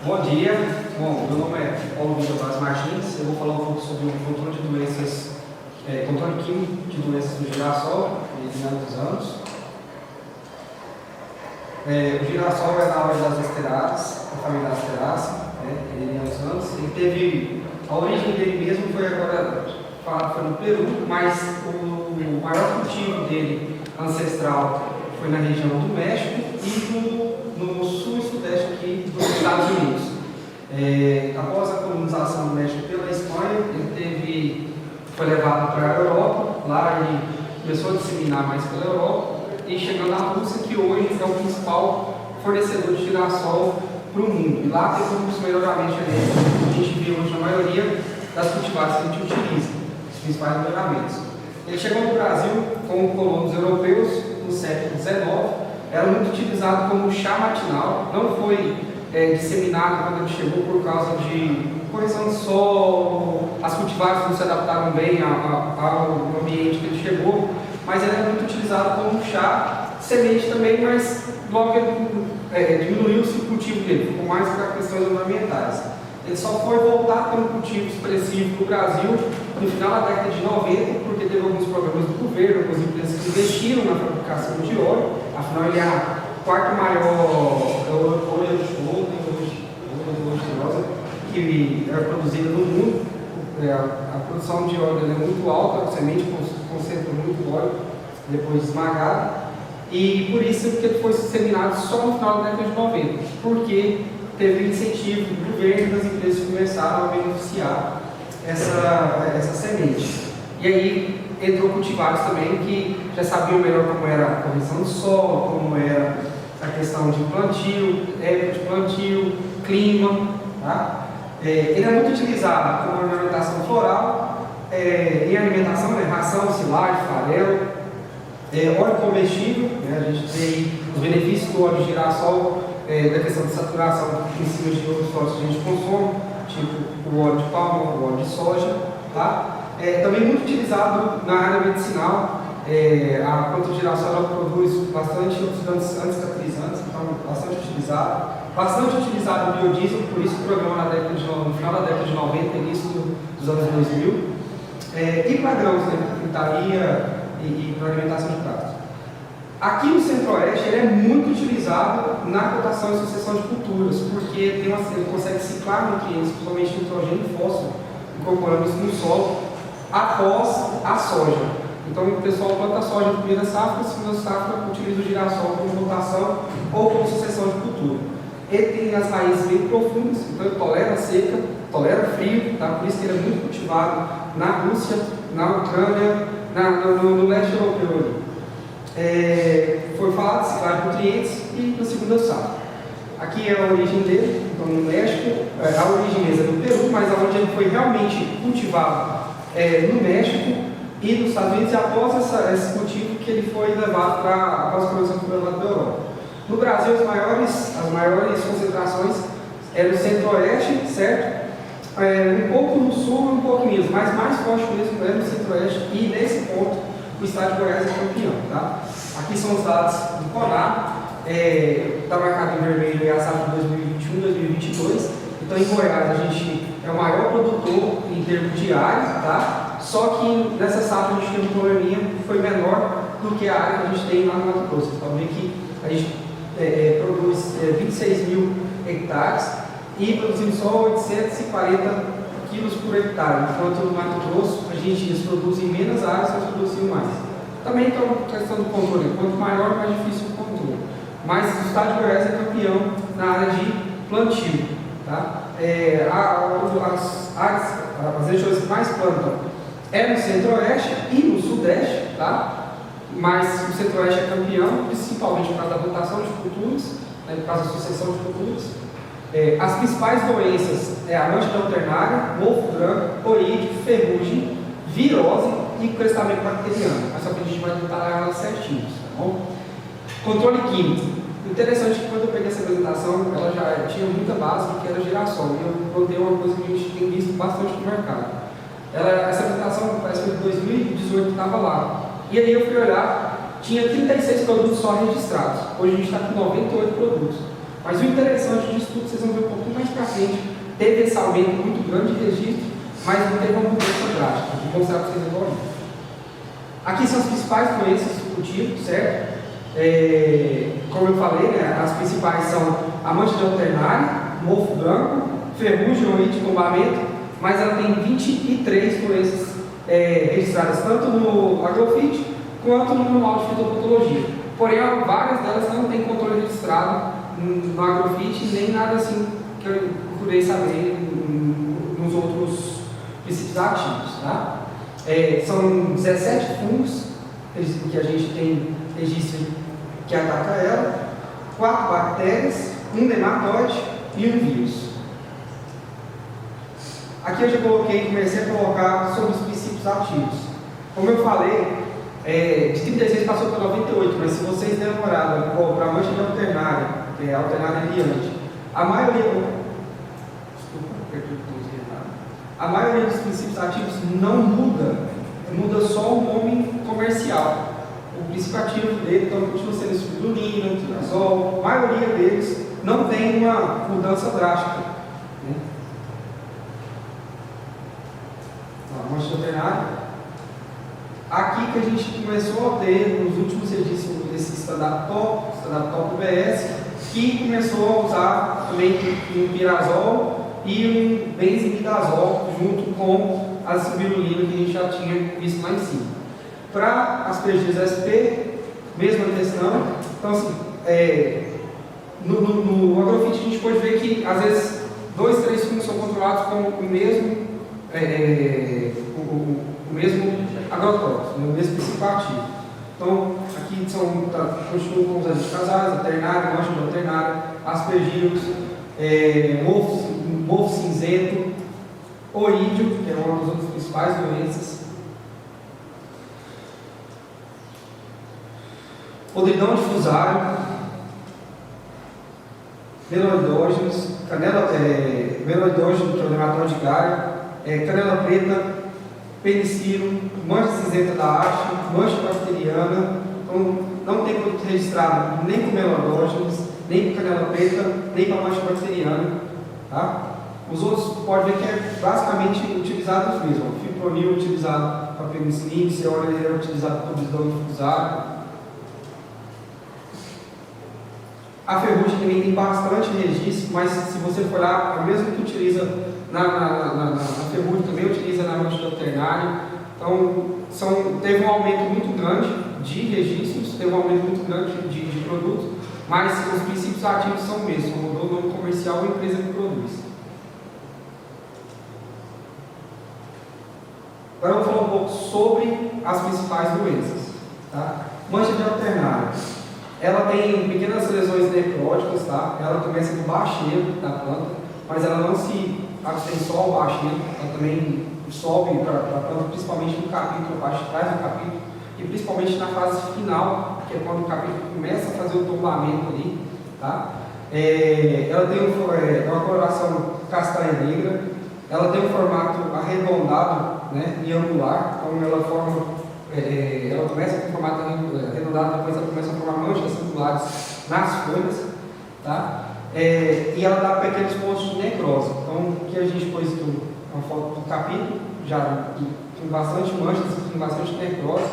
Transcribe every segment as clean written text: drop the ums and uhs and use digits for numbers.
Bom dia, meu nome é Paulo Vitor Vaz Martins. Eu vou falar um pouco sobre o controle de doenças, controle químico de doenças do girassol em anos anos. O girassol é na ordem das asteráceas, a família das asteráceas, em anos. Ele teve, a origem dele mesmo foi agora, foi no Peru, mas o maior cultivo dele ancestral foi na região do México e no sul e sudeste aqui dos Estados Unidos. Após a colonização do México pela Espanha, ele foi levado para a Europa. Lá ele começou a disseminar mais pela Europa e chegando à Rússia, que hoje é o principal fornecedor de girassol para o mundo. E lá teve um melhoramentos genéticos que a gente vê hoje na maioria das cultivares que a gente utiliza, os principais melhoramentos. Ele chegou no Brasil com colonos europeus no século XIX. Era muito utilizado como chá matinal, não foi disseminado quando ele chegou por causa de correção de solo, as cultivares não se adaptaram bem ao ambiente que ele chegou, mas ele era muito utilizado como chá, semente também, mas logo diminuiu-se o cultivo dele, ficou mais para questões ornamentais. Ele só foi voltar como cultivo expressivo no Brasil no final da década de 90, porque teve alguns programas do governo, algumas empresas que investiram na fabricação de óleo. Afinal, ele é a quarta maior oleosa que é produzida no mundo. A produção de óleo é muito alta, a semente concentra muito óleo depois esmagado, e por isso que ele foi disseminado só no final da década de 90, porque teve incentivo do governo e das empresas que começaram a beneficiar essa semente. E aí entrou cultivares também que já sabiam melhor como era a correção do solo, como era a questão de plantio, época de plantio, clima. Tá? Ele é muito utilizado como ornamentação floral, em alimentação, ração, silagem, farelo, óleo comestível. A gente tem os benefícios do óleo de girassol, da questão de saturação em cima de outros óleos que a gente consome, tipo o óleo de palma, o óleo de soja. Tá? Também muito utilizado na área medicinal. A planta de girassol ela produz bastante anticatrizantes, então bastante utilizado no biodiesel, por isso o programa no final da década de 90, início dos anos 2000, e para grãos, frutaria e para alimentação de pratos. Aqui no Centro-Oeste ele é muito utilizado na rotação e sucessão de culturas, porque ele consegue ciclar nutrientes, principalmente nitrogênio e fósforo, incorporando isso no solo após a soja. Então o pessoal planta soja na primeira safra, na segunda safra utiliza o girassol como rotação ou como sucessão de cultura. Ele tem as raízes bem profundas, então ele tolera seca, tolera frio, tá? Por isso que ele é muito cultivado na Rússia, na Ucrânia, no leste europeu. Foi falado de ciclar de nutrientes e na segunda safra. Aqui é a origem dele, então no México, a origem mesmo é do Peru, mas onde ele foi realmente cultivado no México e nos Estados Unidos, e após esse cultivo que ele foi levado após a produção foi levado para a Europa. No Brasil, as maiores concentrações no Centro-Oeste, certo? Um pouco no Sul e um pouco em Minas, mas mais forte mesmo no Centro-Oeste, e nesse ponto o estado de Goiás é campeão. Tá? Aqui são os dados do CONAB, está marcado em vermelho a safra de 2021-2022. Então em Goiás a gente é o maior produtor em termos de área, tá? Só que nessa safra a gente tem um probleminha que foi menor do que a área que a gente tem lá no Mato Grosso. Então vê que a gente produz 26 mil hectares e produzimos só 840 quilos por hectare, enquanto no Mato Grosso eles produzem menos áreas, mas produzem mais. Também tem uma questão do controle, quanto maior, mais difícil o controle. Mas o estado de Goiás é campeão na área de plantio. Tá? As regiões que mais plantam no Centro-Oeste e no Sudeste, tá? Mas o Centro-Oeste é campeão, principalmente por causa da rotação de culturas, por causa da sucessão de culturas. As principais doenças a mancha alternária, mofo branco, orídio, ferrugem, virose e crestamento bacteriano. Mas só que a gente vai detalhar elas certinhos, tá bom? Controle químico. Interessante que quando eu peguei essa apresentação, ela já tinha muita base do que era girassol, e eu contei uma coisa que a gente tem visto bastante no mercado. Essa apresentação parece que em 2018 estava lá. E aí eu fui olhar, tinha 36 produtos só registrados. Hoje a gente está com 98 produtos. Mas o interessante disso tudo, vocês vão ver um pouquinho mais para frente, teve esse aumento muito grande de registro, mas não teve uma mudança drástica. Vou mostrar para vocês agora. Aqui são as principais doenças do tipo, certo? Como eu falei, né, as principais são a mancha de alternária, mofo branco, ferrugem ou de tombamento, mas ela tem 23 doenças registradas tanto no agrofite quanto no manual de fitopatologia. Porém, várias delas não têm controle registrado no agrofite, nem nada assim que eu procurei saber nos outros princípios ativos. Tá? São 17 fungos que a gente tem registro que ataca ela, 4 bactérias, um nematóide e um vírus. Aqui eu já comecei a colocar sobre os princípios ativos. Como eu falei, de 36 passou para 98, mas se vocês derem uma olhada para a mancha de alternária, que é a alternária brilhante, a maioria dos princípios ativos não muda só o nome comercial. O princípio ativo dele então, continua sendo espirulina, tirazol, a maioria deles não tem uma mudança drástica. Né? A mancha de alternária. Aqui que a gente começou a ter nos últimos registros esse standard top UBS, que começou a usar também um pirazol e um benzimidazol junto com a cispirulina que a gente já tinha visto lá em cima. Para aspergillos SP, mesma questão. Então, assim, no agrofite a gente pode ver que às vezes 2, 3 fungos são controlados com o mesmo agrotóxico, o mesmo princípio ativo. Então, aqui continuam com os agentes casais, alternária, mancha de alternária, aspergillos, mofo cinzento, orídio, que é uma das outras principais doenças, podridão difusário, meloidógenos, meloidógeno, que é o nematóide diário, canela preta, penicilo, mancha cinzenta da haste, mancha bacteriana. Então, não tem produto registrado nem com meloidógenos, nem com canela preta, nem com a mancha bacteriana. Tá? Os outros pode ver que é basicamente utilizado os mesmos. O fipronil é utilizado para penicilina, ceora é utilizado para podridão difusário. A ferrugem também tem bastante registro, mas se você for lá, a mesma que utiliza na ferrugem também utiliza na mancha de alternária. Então, teve um aumento muito grande de registros, teve um aumento muito grande de produtos, mas os princípios ativos são os mesmos, mudou o nome comercial ou empresa que produz. Agora eu vou falar um pouco sobre as principais doenças. Tá? Mancha de alternária. Ela tem pequenas lesões necróticas, tá? Ela começa no bacheiro da planta, mas ela não se abstém só ao bacheiro, ela também sobe para a planta, principalmente no capítulo, abaixo de trás do capítulo, e principalmente na fase final, que é quando o capítulo começa a fazer o tombamento ali. Tá? Ela tem uma coloração castanha negra, ela tem um formato arredondado, né, e angular, então ela começa com formato arredondado, depois ela começa a formar manchas angulares nas folhas, tá? E ela dá pequenos pontos de necrose. Então, aqui a gente pôs uma foto do capítulo, já com bastante manchas, com bastante necrose.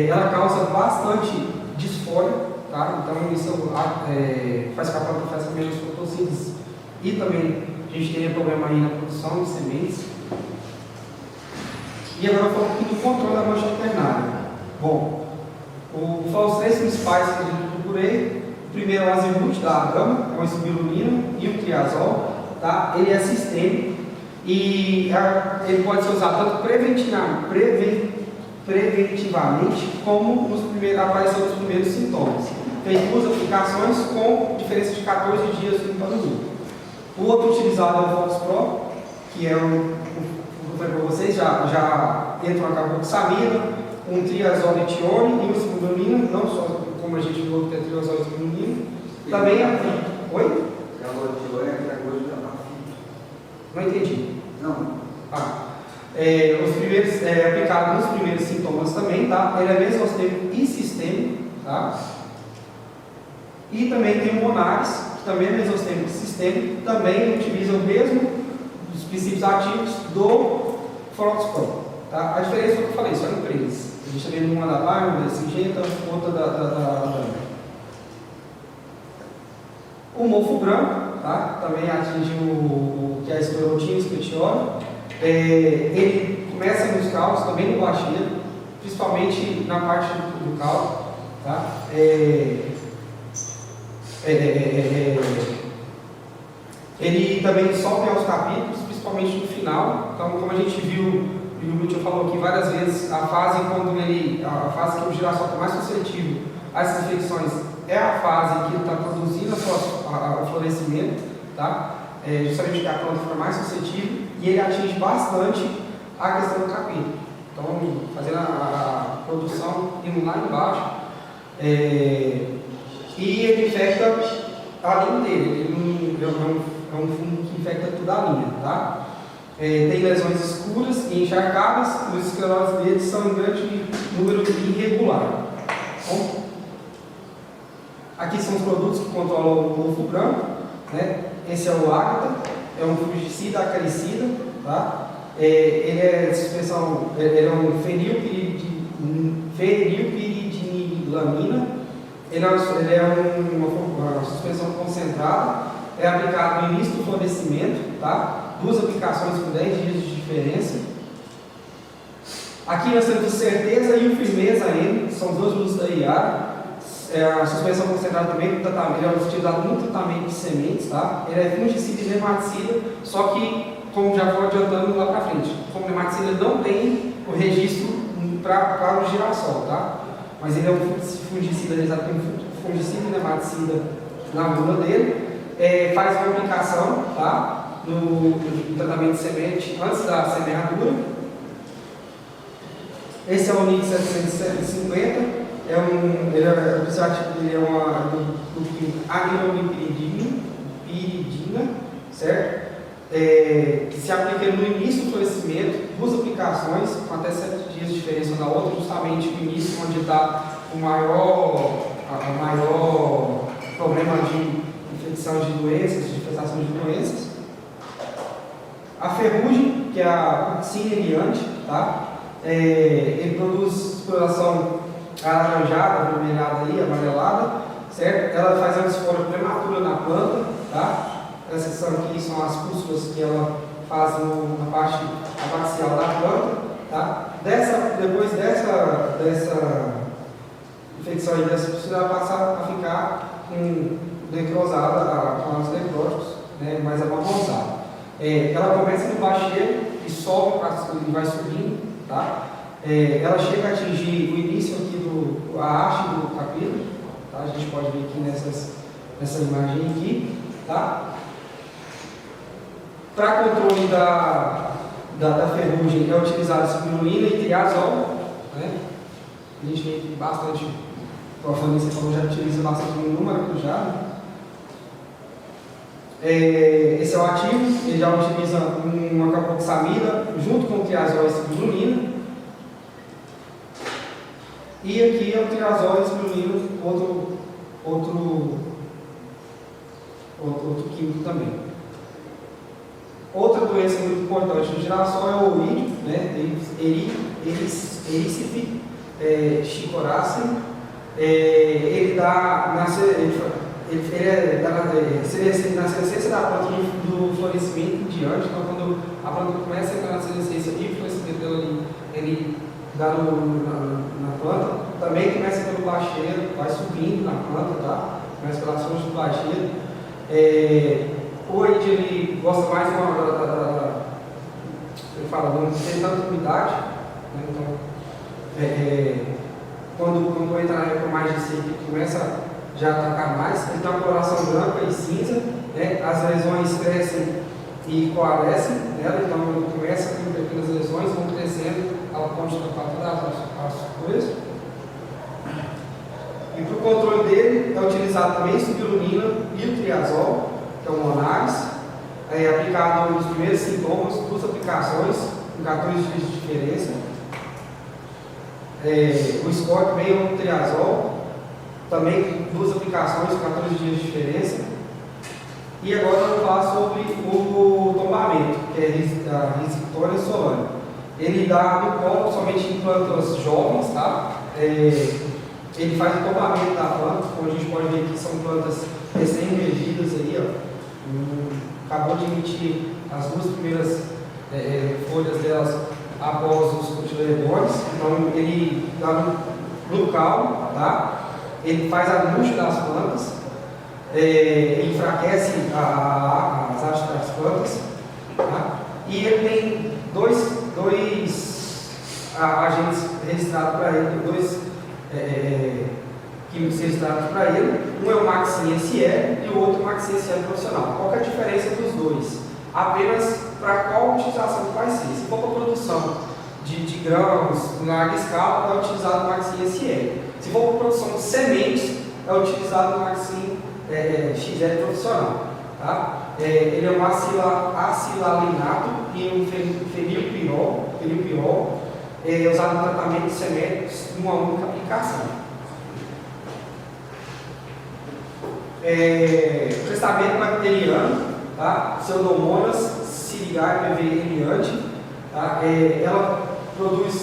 Ela causa bastante disfória, tá? Então, isso faz com que a planta faça menos fotossíntese e também a gente tem problema aí na produção de sementes. E agora eu vou falar um pouquinho do controle da mancha alternária. Bom, vou falar os 3 principais que eu procurei. O primeiro é o azimute da Agama, é uma espirulina e um triazol. Tá? Ele é sistêmico e ele pode ser usado tanto preventivamente como na aparição dos primeiros sintomas. Tem 2 aplicações com diferença de 14 dias no produto. O outro utilizado é o Fox Pro, que é para vocês, já entra uma carboxamina, um triazoletione e uma espirulina, não só como a gente viu que tem triazol e espirulina. Também a fito. Oi? Não entendi. Não. Os primeiros, aplicado nos primeiros sintomas também, tá? Ele é mesostêmico e sistêmico, tá? E também tem o Monares, também é mesostêmico sistêmico, também utiliza o mesmo dos princípios ativos do fluoxeton. Tá? A diferença é o que eu falei, só empresas. A gente está vendo uma da Bayer, uma da Singenta, outra da o mofo branco, tá? Também atinge o que é a esclerotina e escletiona. Ele começa nos caules, também no bacheiro, principalmente na parte do caule. Tá? Ele também sobe aos capítulos, principalmente no final. Então, como a gente viu, e o Lúcio falou aqui várias vezes, a fase que o girassol está mais suscetível a essas infecções é a fase que ele está produzindo o florescimento, tá? Justamente que a planta fica mais suscetível e ele atinge bastante a questão do capítulo. Então, fazendo a produção indo lá embaixo, e ele infecta a linha dele. Ele é um fungo que infecta toda a linha, tá? Tem lesões escuras e encharcadas, e os escleroses deles são em grande número irregular. Bom, aqui são os produtos que controlam o mofo branco, né? Esse é o Ágata, é um fungicida acaricida, tá? Ele é suspensão, ele é um fenilpiridilamina. Ele é uma suspensão concentrada, é aplicado no início do florescimento, tá? 2 aplicações com 10 dias de diferença. Aqui nós temos o Certeza e o Firmeza N, são os 2 produtos da IAR. A suspensão concentrada também, ele é utilizado no tratamento de sementes, tá? Ele é fungicida e nematicida, só que, como já vou adiantando lá para frente, como nematicida não tem o registro para o girassol, tá? Mas ele é um fungicida, realizado com fungicida e nematicida na bula dele. Faz uma aplicação, tá? No tratamento de semente antes da semeadura. Esse é o NIC 750. Ele é uma amilolipiridina, certo? Que se aplica no início do florescimento, 2 aplicações, com até 7 dias de diferença uma da outra, justamente no início, onde está o maior problema de infecção de doenças, de infestação de doenças. A ferrugem, que é a Coxina iliante, tá? Ele produz exploração alaranjada, avermelhada aí, amarelada, certo? Ela faz uma desfora prematura na planta, tá? Essas são aqui são as pústulas que ela faz na parte abaxial da planta, tá? Depois dessa infecção aí, dessa pústula, ela passa a ficar necrosada, com os necróticos, né, mais amarronzada. Ela começa no bacheiro e sobe e vai subindo, tá? Ela chega a atingir o início aqui a haste do capítulo, tá? A gente pode ver aqui nessa imagem aqui, tá? Para controle da ferrugem é utilizado spirulina e triazol, né? A gente vê aqui bastante, como a Fanny falou, já utiliza bastante no maracujá, né? Esse é o ativo, ele já utiliza uma carboxamida junto com o triazol e spirulina. E aqui é o triazol e spirulina, outro químico também. Outra doença muito importante no girassol é o oídio, né? Ericife chicoracea. Ele dá na senescência da planta do florescimento em diante. Então, quando a planta começa a entrar na senescência e o florescimento dela ali, ele dá na planta, também começa pelo bacheiro, vai subindo na planta, tá? Começa pelas fontes do bacheiro. O oídio, ele gosta mais não tem tanta umidade, né? Então, quando entra na época mais de seca, ele começa já a atacar mais, ele tem uma coloração branca e cinza, né? As lesões crescem e coalescem nela, então ele começa com pequenas lesões, vão crescendo, ela pode tapar todas as coisas. E para o controle dele é utilizado também spirulina e o triazol, que é o Monaris, aplicado nos primeiros sintomas, 2 aplicações, com 14 dias de diferença. O Scott também é um triazol, também 2 aplicações, com 14 dias de diferença. E agora eu vou falar sobre o tombamento, que é a Rhizoctonia solane. Ele dá no colo somente em plantas jovens, tá? Ele faz o tombamento da planta, como a gente pode ver aqui, são plantas recém-emergidas aí, ó. Acabou de emitir as duas primeiras folhas delas após os cotiledôneos. Então ele dá no local, tá? Ele faz a murcha das plantas, enfraquece as hastes das plantas, tá? E ele tem dois agentes registrados para ele, dois químicos registrados para ele. Um é o Maxin SE e o outro o Maxin SE profissional. Qual que é a diferença dos dois? Apenas para qual utilização que vai ser. Se for para produção de grãos na larga escala, é utilizado o Maxin SE. Se for para produção de sementes, é utilizado o Maxin XL profissional. Tá? Ele é um acilalinato e um fenilpirol, usado no tratamento de sementes de uma única aplicação. Prestamento bacteriano, tá? Pseudomonas sirigae pveniante, tá? Ela produz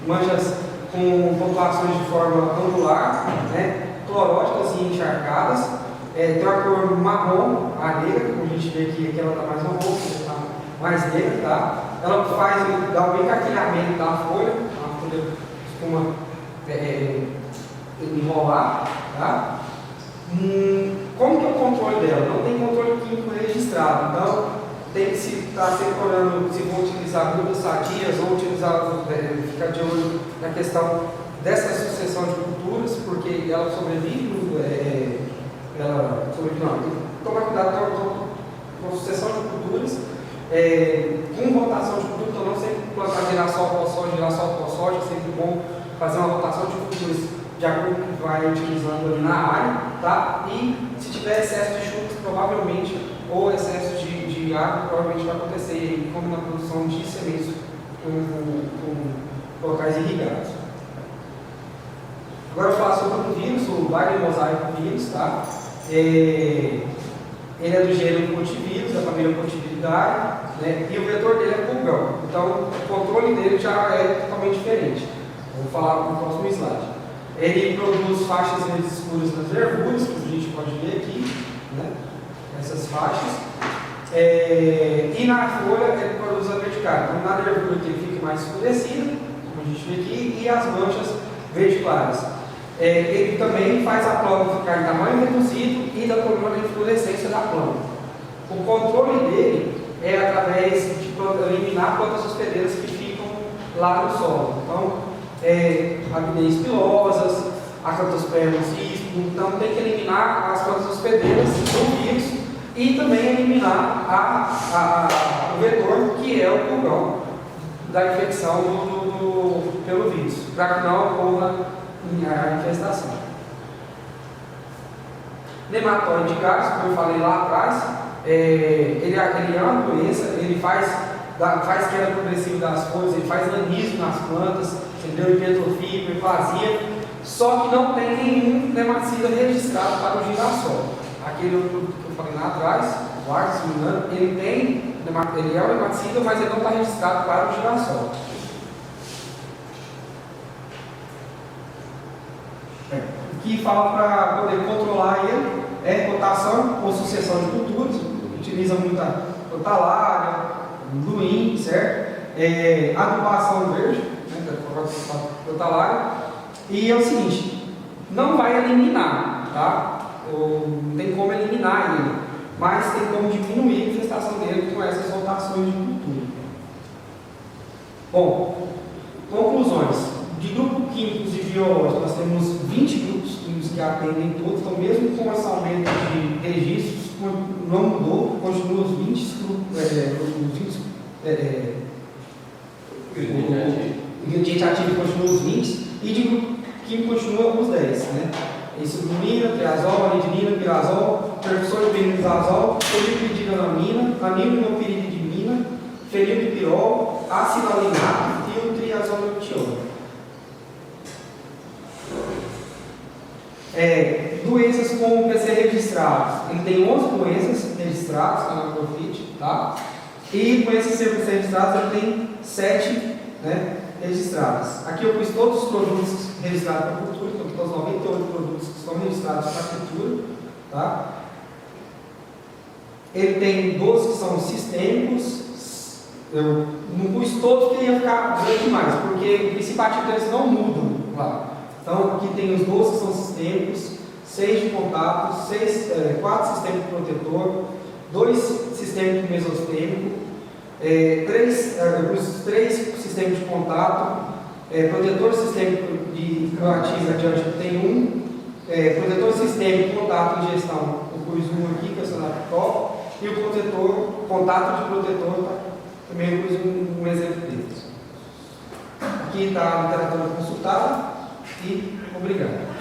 manchas com pontuações de forma angular, né? Cloróticas e encharcadas. Tem uma cor marrom, a negra, como a gente vê aqui ela está mais marrom, está mais negra, tá? Ela dá um encarquilhamento da folha, a folha costuma enrolar, tá? Como que é o controle dela? Não tem controle químico registrado, então tem que estar separando se vou utilizar mudas sadias ou ficar de olho na questão dessa sucessão de culturas, porque ela sobrevive, tomar cuidado com sucessão de culturas, com rotação de culturas, então não sempre plantar girassol após soja, é sempre bom fazer uma rotação de culturas de acordo com o que vai utilizando ali na área, tá? E se tiver excesso de chuvas, provavelmente, ou excesso de água, provavelmente vai acontecer, como na produção de sementes com locais irrigados. Agora eu falo sobre o vírus, o Bayer mosaico vírus, tá? Ele é do gênero Pontivírus, da família Pontiviridae, né? E o vetor dele é pulgão. Então, o controle dele já é totalmente diferente. Vou falar no próximo slide. Ele produz faixas verdes escuras nas nervuras, que a gente pode ver aqui, né? Essas faixas. E na folha ele produz a vertical. Então, na nervura que ele fica mais escurecida, como a gente vê aqui, e as manchas verde claras. Ele também faz a planta ficar em tamanho reduzido e da coluna de inflorescência da planta. O controle dele é através de eliminar plantas hospedeiras que ficam lá no solo. Então, abineias pilosas, acantospermos cispo. Então, tem que eliminar as plantas hospedeiras do vírus e também eliminar o vetor, que é o pulgão da infecção pelo vírus, para que não ocorra a infestação. Nematóide de gatos, como eu falei lá atrás, ele é uma doença, ele faz queda progressiva das folhas, ele faz nanismo nas plantas, entendeu? Hipertrofia, hiperplasia, só que não tem nenhum nematicida registrado para o girassol. Aquele outro que eu falei lá atrás, o Arx, se não me engano, ele é um nematicida, mas ele não está registrado para o girassol. O que fala para poder controlar ele é rotação ou sucessão de culturas, utiliza muita rotalária, luim, certo? Adubação verde, né, rotalária. E é o seguinte, não vai eliminar, tá? Não tem como eliminar ele, mas tem como diminuir a infestação dele com essas rotações de cultura. Bom, conclusões. De grupo químicos e biológicos, nós temos 20 grupos químicos que atendem todos, então mesmo com esse aumento de registros, não mudou, continua os 20 o ingrediente ativo continua os 20, e de grupo químico continua os 10, né? Isoglumina, triazol, anidrina, pirazol, percussor de benzoazol, polipidinamina, aminopyridina, fenilpirol, acilalinato e o triazoletiol. Doenças com PC registrado registrados, ele tem 11 doenças registradas na Profit, tá? E doenças 100% registradas, ele tem 7, né, registradas. Aqui eu pus todos os produtos registrados para a cultura, então todos os 98 produtos que estão registrados para a cultura, tá? Ele tem 12 que são sistêmicos. Eu não pus todos porque ia ficar grande demais, porque o princípio ativo deles não mudam lá. Então aqui tem os 12 que são sistêmicos, 6 de contato, 4 sistêmicos protetor, 2 sistêmicos mesostêmicos, 3 sistemas de contato, protetor sistêmico de ativo adiante tem 1, protetor sistêmico de contato e ingestão, eu pus 1 aqui, que é o Sonaptol, e o protetor, contato de protetor, também eu pus um exemplo deles. Aqui está a literatura consultada e obrigado.